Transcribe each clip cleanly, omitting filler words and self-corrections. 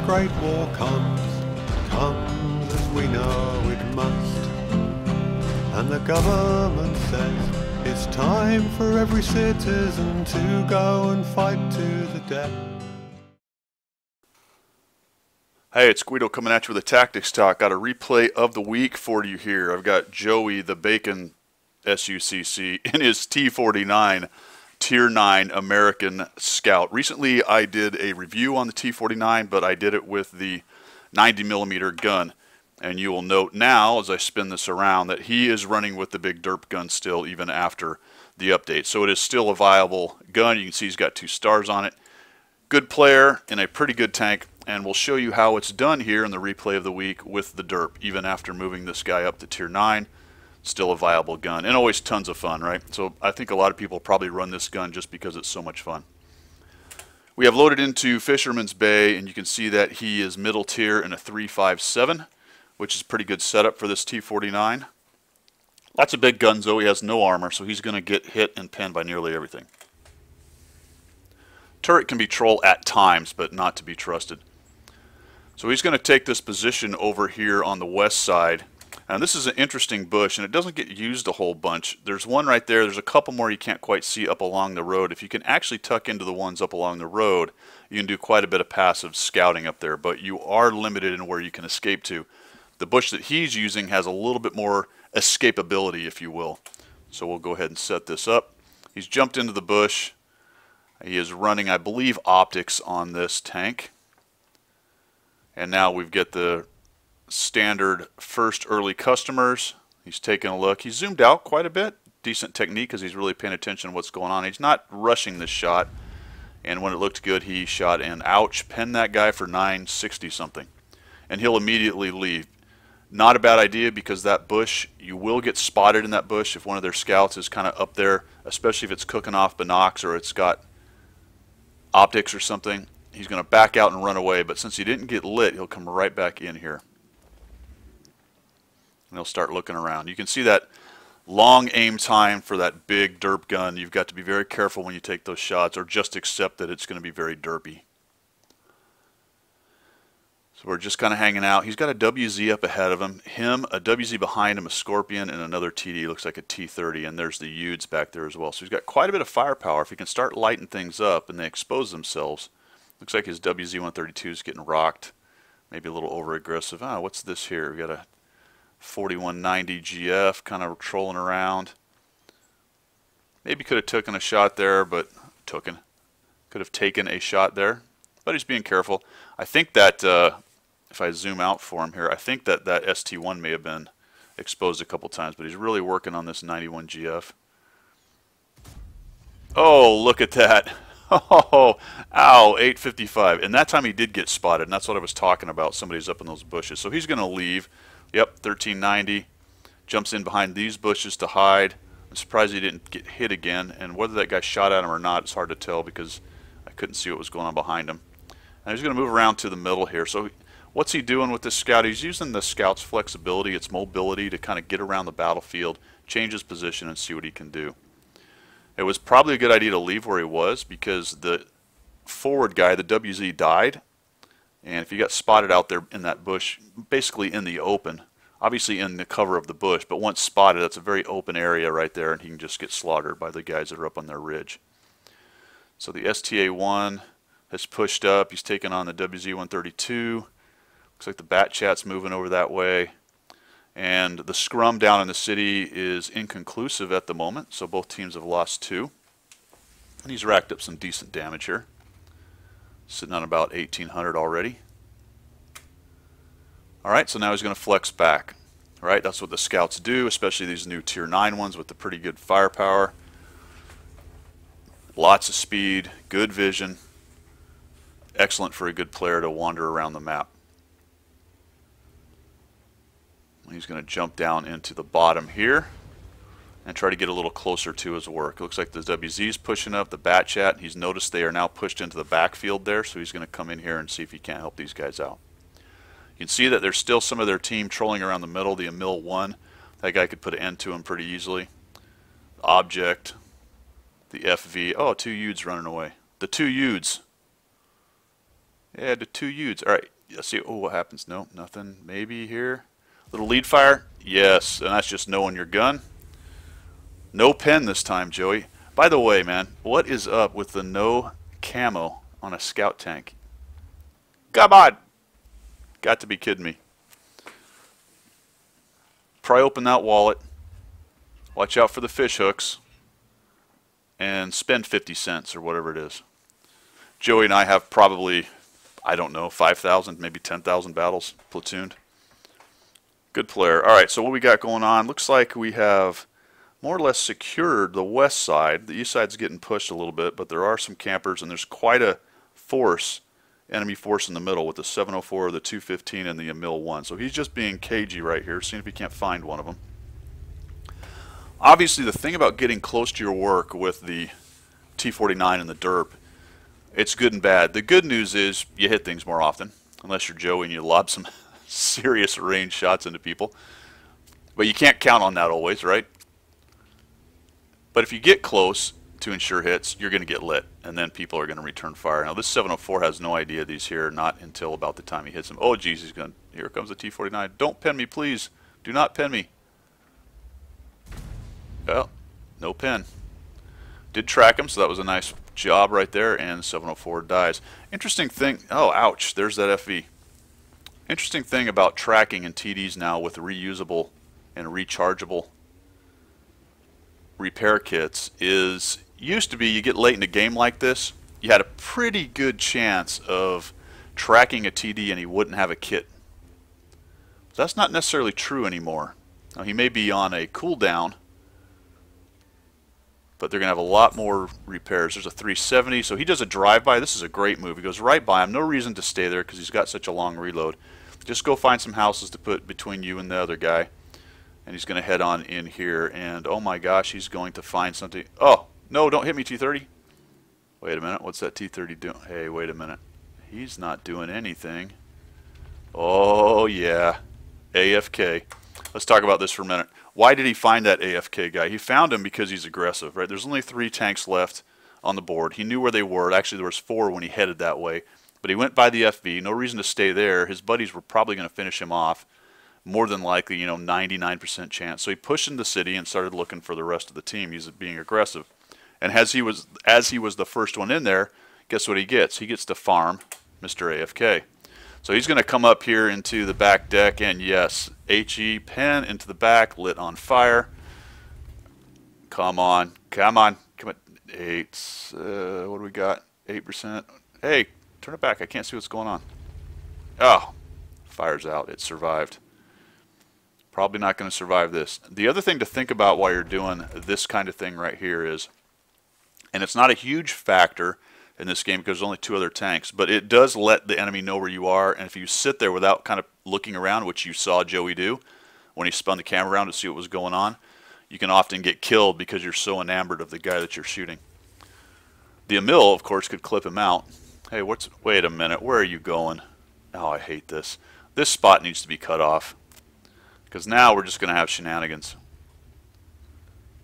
great war comes as we know it must. And the government says it's time for every citizen to go and fight to the death. Hey, it's Guido coming at you with a tactics talk. Got a replay of the week for you here. I've got Joey the Bacon SUCC in his T49 Tier 9 American Scout. Recently I did a review on the T49, but I did it with the 90mm gun. And you will note now, as I spin this around, that he is running with the big derp gun still, even after the update. So it is still a viable gun. You can see he's got 2 stars on it. Good player in a pretty good tank, and we'll show you how it's done here in the replay of the week with the derp, even after moving this guy up to Tier 9. Still a viable gun, and always tons of fun, right? So I think a lot of people probably run this gun just because it's so much fun. We have loaded into Fisherman's Bay, and you can see that he is middle tier in a 3.57, which is a pretty good setup for this T49. Lots of big guns, though. He has no armor, so he's going to get hit and pinned by nearly everything. Turret can be troll at times, but not to be trusted. So he's going to take this position over here on the west side. And this is an interesting bush, and it doesn't get used a whole bunch. There's one right there. There's a couple more you can't quite see up along the road. If you can actually tuck into the ones up along the road, you can do quite a bit of passive scouting up there, but you are limited in where you can escape to. The bush that he's using has a little bit more escapability, if you will. So we'll go ahead and set this up. He's jumped into the bush. He is running, I believe, optics on this tank. And now we've got the standard first early customers. He's taking a look. He's zoomed out quite a bit. Decent technique because he's really paying attention to what's going on. He's not rushing this shot. And when it looked good, he shot in. Ouch. Pinned that guy for 960 something. And he'll immediately leave. Not a bad idea because that bush, you will get spotted in that bush if one of their scouts is kind of up there, especially if it's cooking off binocs or it's got optics or something. He's going to back out and run away, but since he didn't get lit, he'll come right back in here. And he'll start looking around. You can see that long aim time for that big derp gun. You've got to be very careful when you take those shots, or just accept that it's going to be very derpy. So we're just kind of hanging out. He's got a WZ up ahead of him. A WZ behind him, a Scorpion, and another TD. Looks like a T30, and there's the Udes back there as well. So he's got quite a bit of firepower. If he can start lighting things up and they expose themselves. Looks like his WZ-132 is getting rocked. Maybe a little over-aggressive. Ah, what's this here? We got a 4190 GF kind of trolling around. Maybe could have taken a shot there, but could have taken a shot there. But he's being careful. I think that if I zoom out for him here, I think that that ST1 may have been exposed a couple times, but he's really working on this 91 GF. Oh, look at that. Oh, ow, 855. And that time he did get spotted, and that's what I was talking about. Somebody's up in those bushes. So he's going to leave. Yep, 1390. Jumps in behind these bushes to hide. I'm surprised he didn't get hit again, and whether that guy shot at him or not, it's hard to tell because I couldn't see what was going on behind him. And he's going to move around to the middle here. So what's he doing with this scout? He's using the scout's flexibility, its mobility to kind of get around the battlefield, change his position, and see what he can do. It was probably a good idea to leave where he was because the forward guy, the WZ, died. And if you got spotted out there in that bush, basically in the open, obviously in the cover of the bush, but once spotted, that's a very open area right there, and he can just get slaughtered by the guys that are up on their ridge. So the STA-1 has pushed up. He's taken on the WZ-132. Looks like the Bat Chat's moving over that way. And the scrum down in the city is inconclusive at the moment, so both teams have lost 2. And he's racked up some decent damage here. Sitting on about 1,800 already. Alright, so now he's going to flex back. Alright, that's what the scouts do, especially these new Tier 9 ones with the pretty good firepower. Lots of speed, good vision. Excellent for a good player to wander around the map. He's going to jump down into the bottom here and try to get a little closer to his work. It looks like the WZ's pushing up, the Bat Chat. He's noticed they are now pushed into the backfield there, so he's going to come in here and see if he can't help these guys out. You can see that there's still some of their team trolling around the middle. The Emil 1, that guy could put an end to him pretty easily. Object, the FV. Oh, 2 Udes running away. The 2 Udes. Yeah, the 2 Udes. All right, Let's see. Oh, what happens? No, nothing. Maybe here. Little lead fire. Yes, and that's just knowing your gun. No pen this time, Joey. By the way, man, what is up with the no camo on a scout tank? Come on! Got to be kidding me. Pry open that wallet. Watch out for the fish hooks. And spend 50 cents or whatever it is. Joey and I have probably, I don't know, 5,000, maybe 10,000 battles platooned. Good player. All right, so what we got going on? Looks like we have more or less secured the west side. The east side's getting pushed a little bit, but there are some campers, and there's quite a force, enemy force in the middle with the 704, the 215, and the Emil 1. So he's just being cagey right here, seeing if he can't find one of them. Obviously, the thing about getting close to your work with the T49 and the derp, it's good and bad. The good news is you hit things more often, unless you're Joey and you lob some serious range shots into people. But you can't count on that always, right? But if you get close to ensure hits, you're going to get lit, and then people are going to return fire. Now, this 704 has no idea these here, not until about the time he hits them. Oh, geez, he's going. Here comes the T49. Don't pen me, please. Do not pen me. Well, no pen. Did track him, so that was a nice job right there, and 704 dies. Interesting thing. Oh, ouch. There's that FV. Interesting thing about tracking in TDs now with reusable and rechargeable repair kits is, used to be you get late in a game like this, you had a pretty good chance of tracking a TD and he wouldn't have a kit. That's not necessarily true anymore. Now, he may be on a cooldown, but they're going to have a lot more repairs. There's a 370, so he does a drive-by. This is a great move. He goes right by him. No reason to stay there because he's got such a long reload. Just go find some houses to put between you and the other guy. And he's going to head on in here. And, oh my gosh, he's going to find something. Oh, no, don't hit me, T30. Wait a minute. What's that T30 doing? Hey, wait a minute. He's not doing anything. Oh, yeah. AFK. Let's talk about this for a minute. Why did he find that AFK guy? He found him because he's aggressive, right? There's only 3 tanks left on the board. He knew where they were. Actually, there was 4 when he headed that way. But he went by the FV. No reason to stay there. His buddies were probably going to finish him off. More than likely, you know, 99% chance. So he pushed into the city and started looking for the rest of the team. He's being aggressive. And as he was the first one in there, guess what he gets? He gets to farm Mr. AFK. So he's going to come up here into the back deck, and yes, HE pen into the back, lit on fire. Come on, come on, come on. 8, what do we got? 8%. Hey, turn it back. I can't see what's going on. Oh, fire's out. It survived. Probably not going to survive this. The other thing to think about while you're doing this kind of thing right here is, and it's not a huge factor in this game because there's only 2 other tanks, but it does let the enemy know where you are, and if you sit there without kind of looking around, which you saw Joey do when he spun the camera around to see what was going on, you can often get killed because you're so enamored of the guy that you're shooting. The Emil, of course, could clip him out. Hey, wait a minute, where are you going? Oh, I hate this. This spot needs to be cut off because now we're just going to have shenanigans.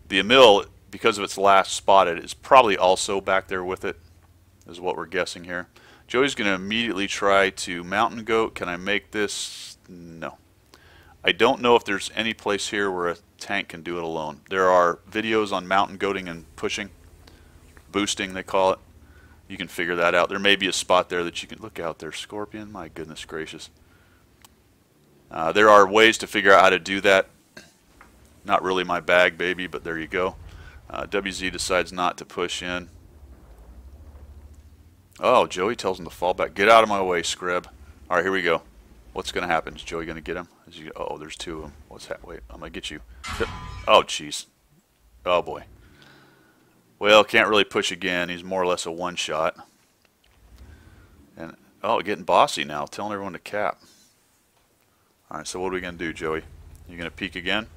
The Emil, because of its last spotted, is probably also back there with it, is what we're guessing here. Joey's going to immediately try to mountain goat. Can I make this? No. I don't know if there's any place here where a tank can do it alone. There are videos on mountain goating and pushing, boosting they call it. You can figure that out. There may be a spot there that you can look out there. Scorpion, my goodness gracious. There are ways to figure out how to do that. Not really my bag, baby, but there you go. WZ decides not to push in. Oh, Joey tells him to fall back. Get out of my way, Screb. All right, here we go. What's going to happen? Is Joey going to get him? Oh, there's 2 of them. What's that? Wait, I'm going to get you. Oh, jeez. Oh, boy. Well, can't really push again. He's more or less a one-shot. And oh, getting bossy now, telling everyone to cap. All right, so what are we going to do, Joey? You going to peek again?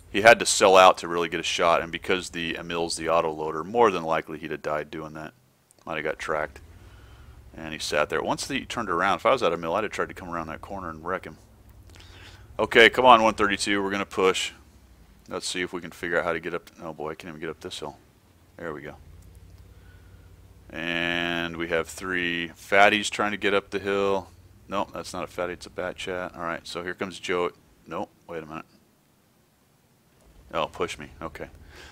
He had to sell out to really get a shot, and because the Emil's the autoloader, more than likely he'd have died doing that. Might have got tracked. And he sat there. Once he turned around, if I was at Emil, I'd have tried to come around that corner and wreck him. Okay, come on, 132. We're going to push. Let's see if we can figure out how to get up. Oh, boy, I can't even get up this hill. There we go. And And we have 3 fatties trying to get up the hill. Nope, that's not a fatty, it's a bat chat. All right, so here comes Joe. Nope, wait a minute. Oh, push me. Okay.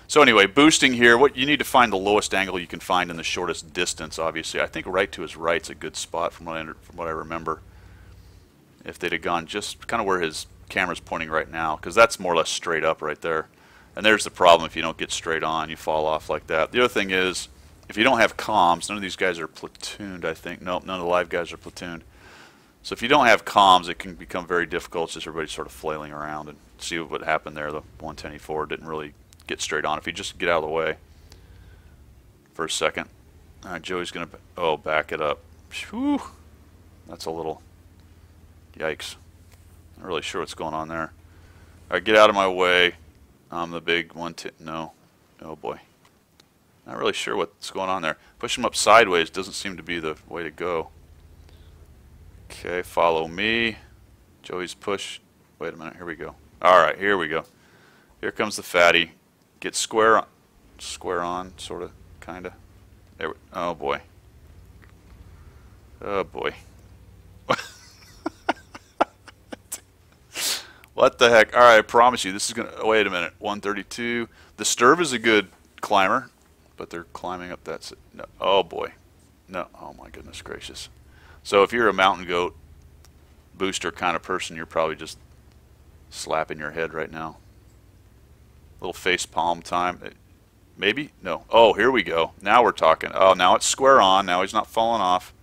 So anyway, boosting here, what you need to find the lowest angle you can find in the shortest distance, obviously. I think right to his right's a good spot from what I remember. If they'd have gone just kind of where his camera's pointing right now, because that's more or less straight up right there. And there's the problem if you don't get straight on, you fall off like that. The other thing is, if you don't have comms, none of these guys are platooned, I think. Nope, none of the live guys are platooned. So if you don't have comms, it can become very difficult. It's just everybody sort of flailing around. And see what happened there. The 110E4 didn't really get straight on. If you just get out of the way for a second. All right, Joey's going to, back it up. Whew. That's a little, yikes. Not really sure what's going on there. All right, get out of my way. I'm the big one. No. Oh, boy. Not really sure what's going on there. Push him up sideways doesn't seem to be the way to go. Okay, follow me. Joey's push. Wait a minute. Here we go. All right, here we go. Here comes the fatty. Get square on, sort of, kind of. There. Oh boy. Oh boy. What the heck? All right, I promise you, this is gonna. Oh, wait a minute. 132. The Sturv is a good climber, but they're climbing up that. No. Oh boy. No. Oh my goodness gracious. So if you're a mountain goat booster kind of person, you're probably just slapping your head right now. Little face palm time. Maybe? No. Oh, here we go. Now we're talking. Oh, now it's square on. Now he's not falling off.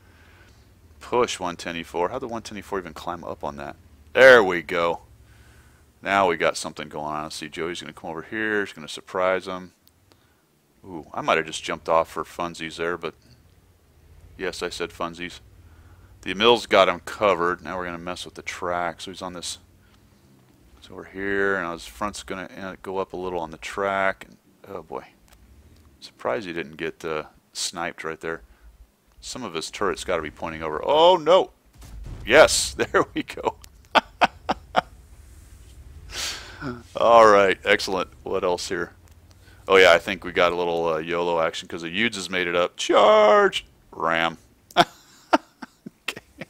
Push 110E4. How'd the 110E4 even climb up on that? There we go. Now we got something going on. Let's see, Joey's going to come over here. He's going to surprise him. Ooh, I might have just jumped off for funsies there, but yes, I said funsies. The Emil's got him covered. Now we're going to mess with the track. So he's on this. It's over here, and his front's going to go up a little on the track. And, oh boy, surprised he didn't get sniped right there. Some of his turrets got to be pointing over. Oh no! Yes, there we go. All right, excellent. What else here? Oh yeah, I think we got a little YOLO action because the Yudes has made it up. Charge! Ram. Okay.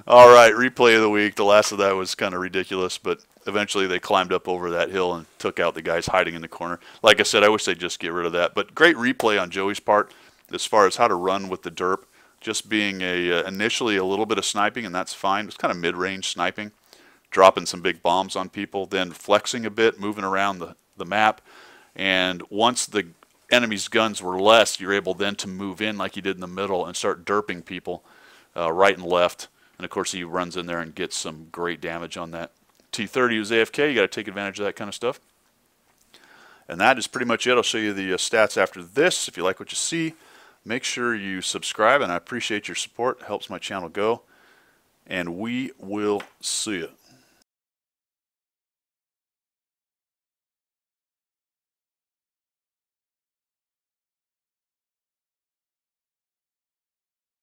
All right, replay of the week. The last of that was kind of ridiculous, but eventually they climbed up over that hill and took out the guys hiding in the corner. Like I said, I wish they'd just get rid of that. But great replay on Joey's part as far as how to run with the derp. Just being initially a little bit of sniping, and that's fine. It's kind of mid-range sniping, dropping some big bombs on people, then flexing a bit, moving around the map. And once the enemy's guns were less, you're able then to move in like you did in the middle and start derping people right and left. And of course he runs in there and gets some great damage on that. T30 who's AFK, you got to take advantage of that kind of stuff. And that is pretty much it. I'll show you the stats after this. If you like what you see, make sure you subscribe, and I appreciate your support. It helps my channel go. And we will see you.